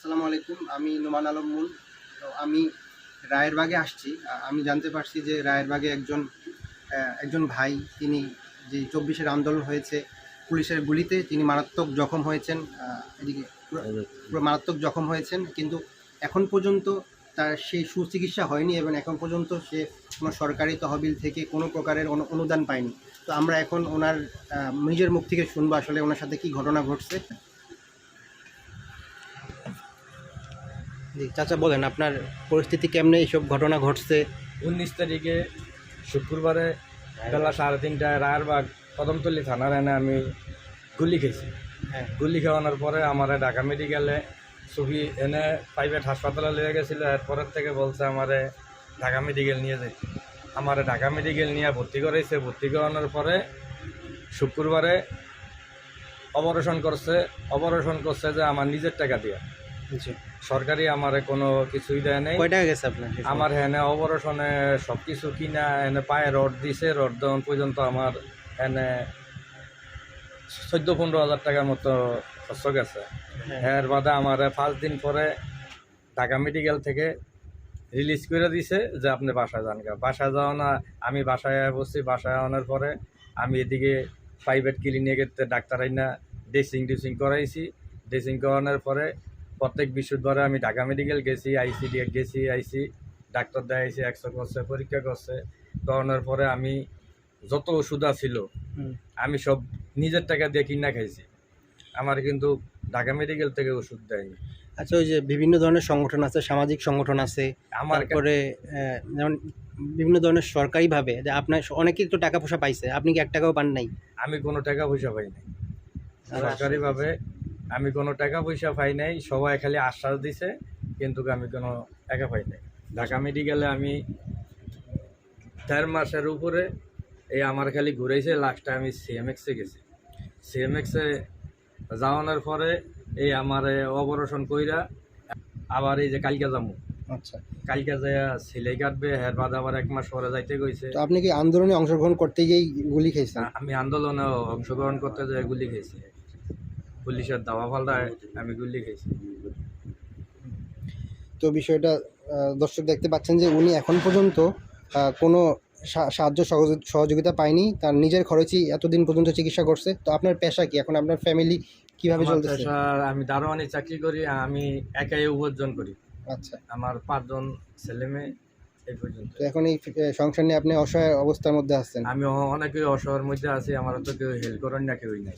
আসসালামু আলাইকুম। আমি নোমান আলম মুন। তো আমি রায়েরবাগে আসছি। আমি জানতে পারছি যে রায়েরবাগে একজন ভাই, তিনি যে ২৪-এর আন্দোলন হয়েছে, পুলিশের গুলিতে তিনি মারাত্মক জখম হয়েছেন। এদিকে পুরো মারাত্মক জখম হয়েছেন, কিন্তু এখন পর্যন্ত তার সেই সুচিকিৎসা হয়নি এবং এখন পর্যন্ত সে কোনো সরকারি তহবিল থেকে কোনো প্রকারের অনুদান পায়নি। তো আমরা এখন ওনার নিজের মুখ থেকে শুনবো আসলে ওনার সাথে কী ঘটনা ঘটছে। জি চাচা, বলেন আপনার পরিস্থিতি কেমনে, এইসব ঘটনা ঘটছে? 19 তারিখে শুক্রবারে বেলা 3:30টায় রায়েরবাগ কদমতলী থানার এনে আমি গুলি খেয়েছি। হ্যাঁ, গুলি খাওয়ানোর পরে আমার ঢাকা মেডিকেলে ছবি এনে প্রাইভেট হাসপাতালে নিয়ে গেছিলো। এরপরের থেকে বলছে আমারে ঢাকা মেডিকেল নিয়ে যাইতে। আমার ঢাকা মেডিকেল নিয়ে ভর্তি করাইছে। ভর্তি করানোর পরে শুক্রবারে অপারেশন করছে যে আমার নিজের টাকা দিয়ে। সরকারি আমারে কোনো কিছুই দেয় নাই। কয় টাকা গেছে আপনার? আমার হেনে অপারেশনে সব কিছু কিনা এনে পায়ে রড দিছে। রড দেওয়ান পর্যন্ত আমার এনে 14-15 হাজার টাকার মতো খরচ গেছে। এর বাদে আমার 5 দিন পরে ঢাকা মেডিকেল থেকে রিলিজ করে দিছে যে আপনি বাসায় যান। বাসায় যাওয়া না, আমি বাসায় বসছি। বাসায় আনার পরে আমি এদিকে প্রাইভেট ক্লিনিকের ডাক্তার আইনা ড্রেসিং করাইছি। ড্রেসিং করানোর পরে প্রত্যেক বৃহস্পতিবারে আমি ঢাকা মেডিকেল গেছি, আইসি ডাক্তার দেখাইছি, এক্সরে করছে, পরীক্ষা করছে। করানোর পরে আমি যত ওষুধ ছিল আমি সব নিজের টাকা দিয়ে কিনা খাইছি। আমার কিন্তু ঢাকা মেডিকেল থেকে ওষুধ দেয়নি। আচ্ছা, ওই যে বিভিন্ন ধরনের সংগঠন আছে, সামাজিক সংগঠন আছে, আমার তারপরে যেমন বিভিন্ন ধরনের সরকারিভাবে যে আপনার অনেকেই তো টাকা পয়সা পাইছে, আপনি কি 1 টাকাও পান নাই? আমি কোনো টাকা পয়সা পাই নাই। সরকারিভাবে আমি কোনো টাকা পয়সা পাই নাই। সবাই খালি আশ্বাস দিছে, কিন্তু আমি কোনো টাকা পাই নাই। ঢাকা মেডিকেলে আমি 1.5 মাসের উপরে এই আমার খালি ঘুরেছে। লাস্টে আমি সিএমএক্সে গেছি। সিএমএক্সে যাওয়ানোর পরে এই আমার অপারেশন কইরা আবার এই যে কালকে যাবো। আচ্ছা, কালকে যায় সিলাই কাটবে। এর বাদ আবার 1 মাস পরে যাইতে কইছে। তো আপনি কি আন্দোলনে অংশগ্রহণ করতে গিয়েই গুলি খেয়েছেন? আমি আন্দোলনে অংশগ্রহণ করতে যেয়ে গুলি খেয়েছি। পুলিশের দাওয়া পাল্টায় আমি গুলি খেয়েছি। তো বিষয়টা দর্শক দেখতে পাচ্ছেন যে উনি এখন পর্যন্ত কোনো সাহায্য সহযোগিতা পায়নি, তার নিজের খরচেই এতদিন পর্যন্ত চিকিৎসা করছে। তো আপনার পেশা কি? এখন আপনার ফ্যামিলি কিভাবে আমার চলতেছে? পেশা, আমি দারোয়ানি চাকরি করি। আমি একাই উপার্জন করি। আচ্ছা, আমার 5 জন ছেলে মেয়ে এই পর্যন্ত। তো এখন এই সংসার নিয়ে আপনি অসহায় অবস্থার মধ্যে আছেন। আমি অনেকেই অসহায়ের মধ্যে আছি। আমার তো কেউ হেল্প করেন না, কেউই নাই।